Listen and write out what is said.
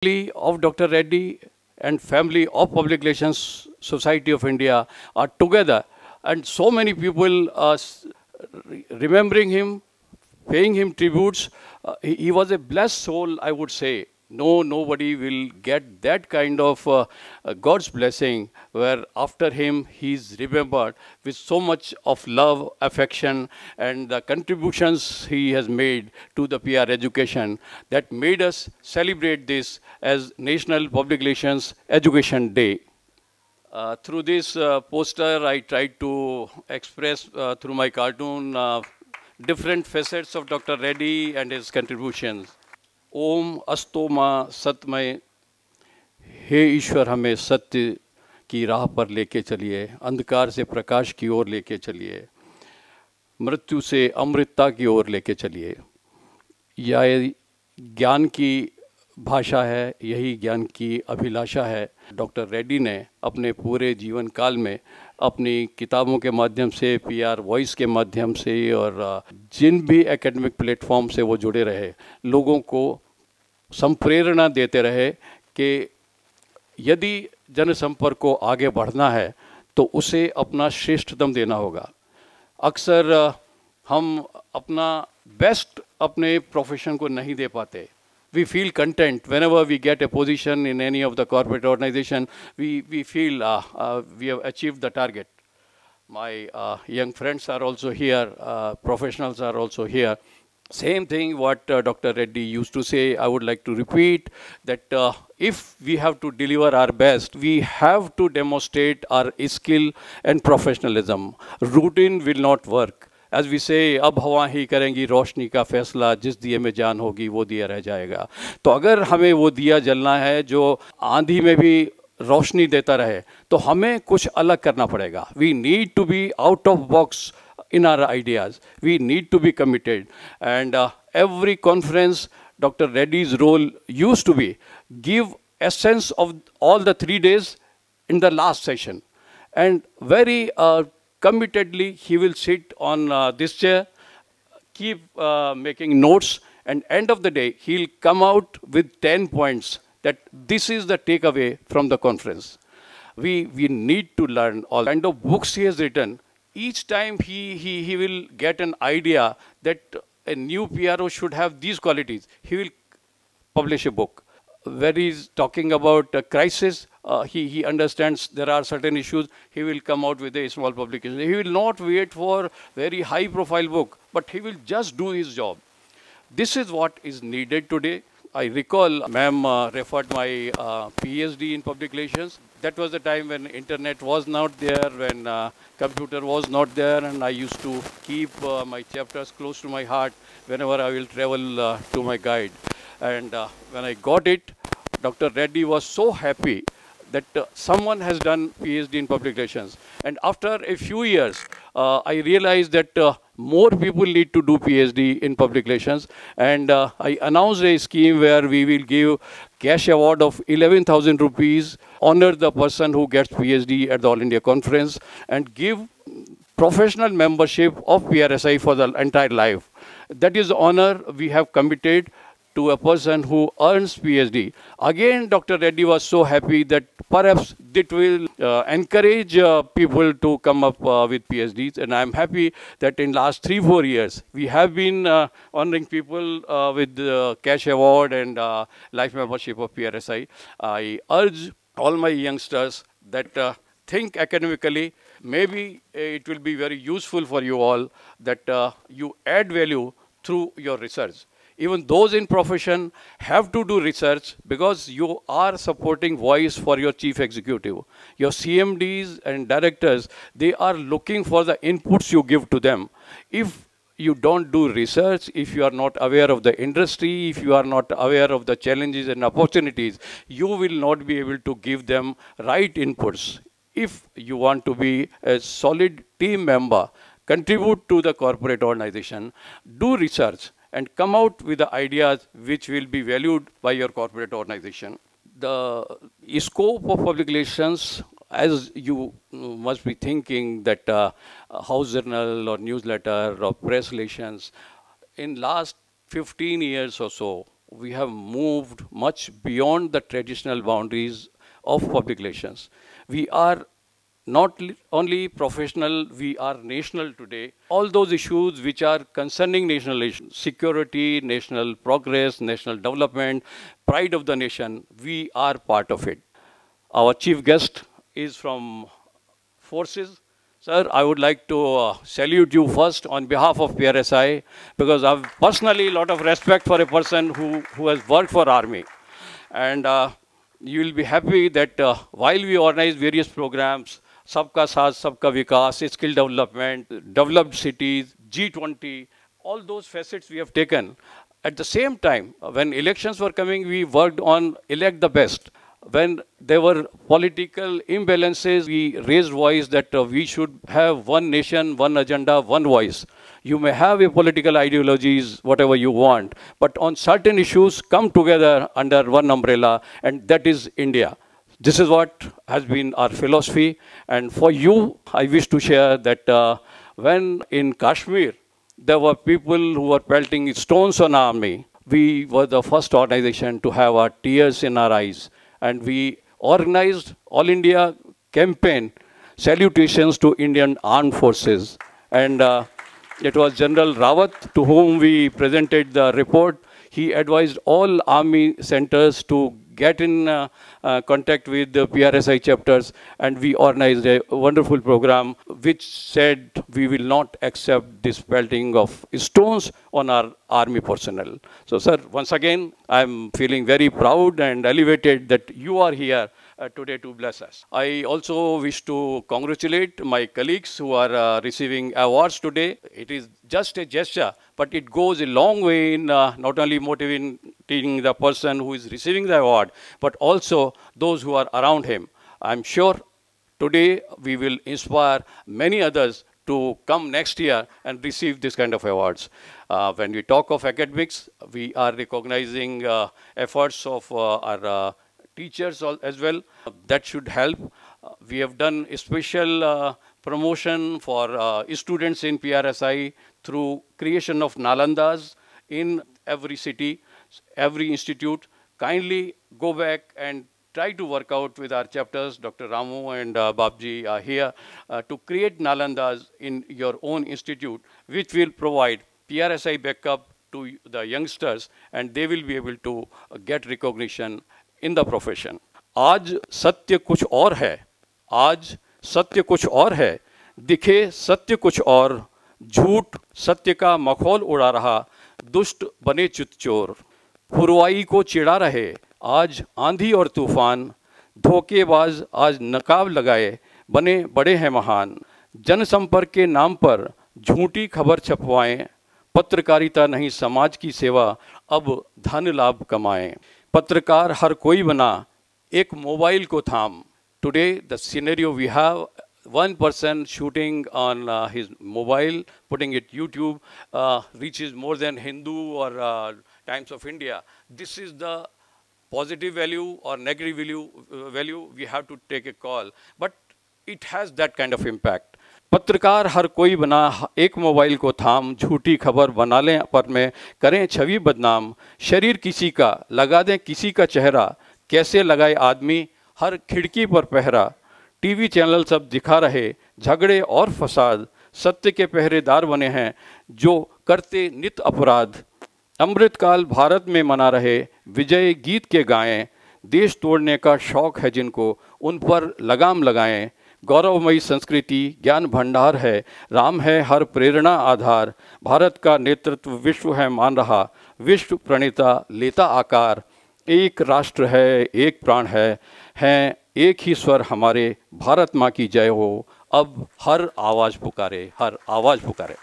family of Dr. Reddy and family of Public Relations Society of India are together, and so many people are remembering him, paying him tributes. He was a blessed soul, I would say. Nobody will get that kind of God's blessing where after him he's remembered with so much of love, affection, and the contributions he has made to the PR education that made us celebrate this as National Public Relations Education Day. Through this poster, I tried to express through my cartoon different facets of Dr. Reddy and his contributions. ओम अस्तो माँ सतमय, हे ईश्वर हमें सत्य की राह पर लेके चलिए, अंधकार से प्रकाश की ओर लेके चलिए, मृत्यु से अमृतता की ओर लेके चलिए। यह ज्ञान की भाषा है, यही ज्ञान की अभिलाषा है। डॉक्टर रेड्डी ने अपने पूरे जीवन काल में अपनी किताबों के माध्यम से, पीआर वॉइस के माध्यम से और जिन भी एकेडमिक प्लेटफॉर्म से वो जुड़े रहे, लोगों को संप्रेरणा देते रहे कि यदि जनसंपर्क को आगे बढ़ना है तो उसे अपना श्रेष्ठतम देना होगा। अक्सर हम अपना बेस्ट अपने प्रोफेशन को नहीं दे पाते। We feel content whenever we get a position in any of the corporate organization. We feel we have achieved the target. My young friends are also here, professionals are also here. Same thing what Dr. Reddy used to say, I would like to repeat that if we have to deliver our best, we have to demonstrate our skill and professionalism. Routine will not work. As we say, अब हवा ही करेंगी रोशनी का फैसला, जिस दिए में जान होगी वो दिया रह जाएगा। तो अगर हमें वो दिया जलना है जो आंधी में भी रोशनी देता रहे, तो हमें कुछ अलग करना पड़ेगा। We need to be out of box in our ideas. We need to be committed. And every conference, Dr. Reddy's role used to be give essence of all the 3 days in the last session. And very committedly, he will sit on this chair, keep making notes, and end of the day, he'll come out with 10 points that this is the takeaway from the conference. We need to learn all kind of books he has written. Each time he will get an idea that a new PRO should have these qualities. He will publish a book. Where he's talking about a crisis, he understands there are certain issues, he will come out with a small publication. He will not wait for very high profile book, but he will just do his job. This is what is needed today. I recall ma'am referred my PhD in public relations. That was the time when internet was not there, when computer was not there, and I used to keep my chapters close to my heart whenever I will travel to my guide. And when I got it, Dr. Reddy was so happy that someone has done PhD in public relations. And after a few years, I realized that more people need to do PhD in public relations. And I announced a scheme where we will give cash award of 11,000 rupees, honor the person who gets PhD at the All India Conference, and give professional membership of PRSI for the entire life. That is the honor we have committed to a person who earns PhD. Again, Dr. Reddy was so happy that perhaps it will encourage people to come up with PhDs. And I'm happy that in last 3-4 years, we have been honoring people with cash award and life membership of PRSI. I urge all my youngsters that think academically. Maybe it will be very useful for you all that you add value through your research. Even those in profession have to do research because you are supporting voice for your chief executive. Your CMDs and directors, they are looking for the inputs you give to them. If you don't do research, if you are not aware of the industry, if you are not aware of the challenges and opportunities, you will not be able to give them right inputs. If you want to be a solid team member, contribute to the corporate organization, do research, and come out with the ideas which will be valued by your corporate organization. The scope of public relations, as you must be thinking that house journal or newsletter or press relations, in last 15 years or so, we have moved much beyond the traditional boundaries of public relations. We are not only professional, we are national today. All those issues which are concerning national relations, security, national progress, national development, pride of the nation, we are part of it. Our chief guest is from Forces. Sir, I would like to salute you first on behalf of PRSI, because I have personally a lot of respect for a person who has worked for Army. And you will be happy that while we organize various programs, Sabka Saath, Sabka Vikas, skill development, developed cities, G20, all those facets we have taken. At the same time, when elections were coming, we worked on elect the best. When there were political imbalances, we raised voice that we should have one nation, one agenda, one voice. You may have a political ideologies, whatever you want, but on certain issues, come together under one umbrella, and that is India. This is what has been our philosophy. And for you, I wish to share that when in Kashmir, there were people who were pelting stones on army, we were the first organization to have our tears in our eyes. And we organized All India campaign, salutations to Indian Armed Forces. And it was General Rawat to whom we presented the report. He advised all army centers to get in contact with the PRSI chapters, and we organized a wonderful program which said we will not accept this pelting of stones on our army personnel. So, sir, once again, I'm feeling very proud and elevated that you are here today to bless us. I also wish to congratulate my colleagues who are receiving awards today. It is just a gesture, but it goes a long way in not only motivating the person who is receiving the award, but also those who are around him. I'm sure today we will inspire many others to come next year and receive this kind of awards. When we talk of academics, we are recognizing efforts of our teachers as well. That should help. We have done a special promotion for students in PRSI through creation of Nalandas in every city, every institute. Kindly go back and try to work out with our chapters. Dr. Ramu and Babji are here to create Nalandas in your own institute, which will provide PRSI backup to the youngsters, and they will be able to get recognition in the profession. आज सत्य कुछ और है, आज सत्य कुछ और है, दिखे सत्य कुछ और, झूठ सत्य का मखौल उड़ा रहा, दुष्ट बने चितचोर, पुरवाई को चिढ़ा रहे, आज आंधी और तूफान, धोखेबाज आज नकाब लगाए, बने बड़े हैं महान, जनसंपर्क के नाम पर झूठी खबर छपवाएं, पत्रकारिता नहीं समाज की सेवा, अब धन लाभ कमाएं। पत्रकार हर कोई बना, एक मोबाइल को थाम। Today the scenario we have, one person shooting on his mobile, putting it YouTube, reaches more than Hindu or Times of India. This is the positive value or negative value, we have to take a call. But it has that kind of impact. पत्रकार हर कोई बना, एक mobile को थाम, झूठी खबर बना लें पर में, करें छवि बदनाम, शरीर किसी का लगा दें किसी का चेहरा, कैसे लगाए आदमी हर खिड़की पर पहरा, टीवी चैनल सब दिखा रहे झगड़े और फसाद, सत्य के पहरेदार बने हैं जो करते नित अपराध, अमृतकाल भारत में मना रहे विजय गीत के गाएं, देश तोड़ने का शौक है जिनको उन पर लगाम लगाएं, गौरवमयी संस्कृति ज्ञान भंडार है, राम है हर प्रेरणा आधार, भारत का नेतृत्व विश्व है मान रहा, विश्व प्रणेता लेता आकार, एक राष्ट्र है एक प्राण है एक ही स्वर हमारे, भारत माँ की जय हो, अब हर आवाज़ पुकारे, हर आवाज़ पुकारे।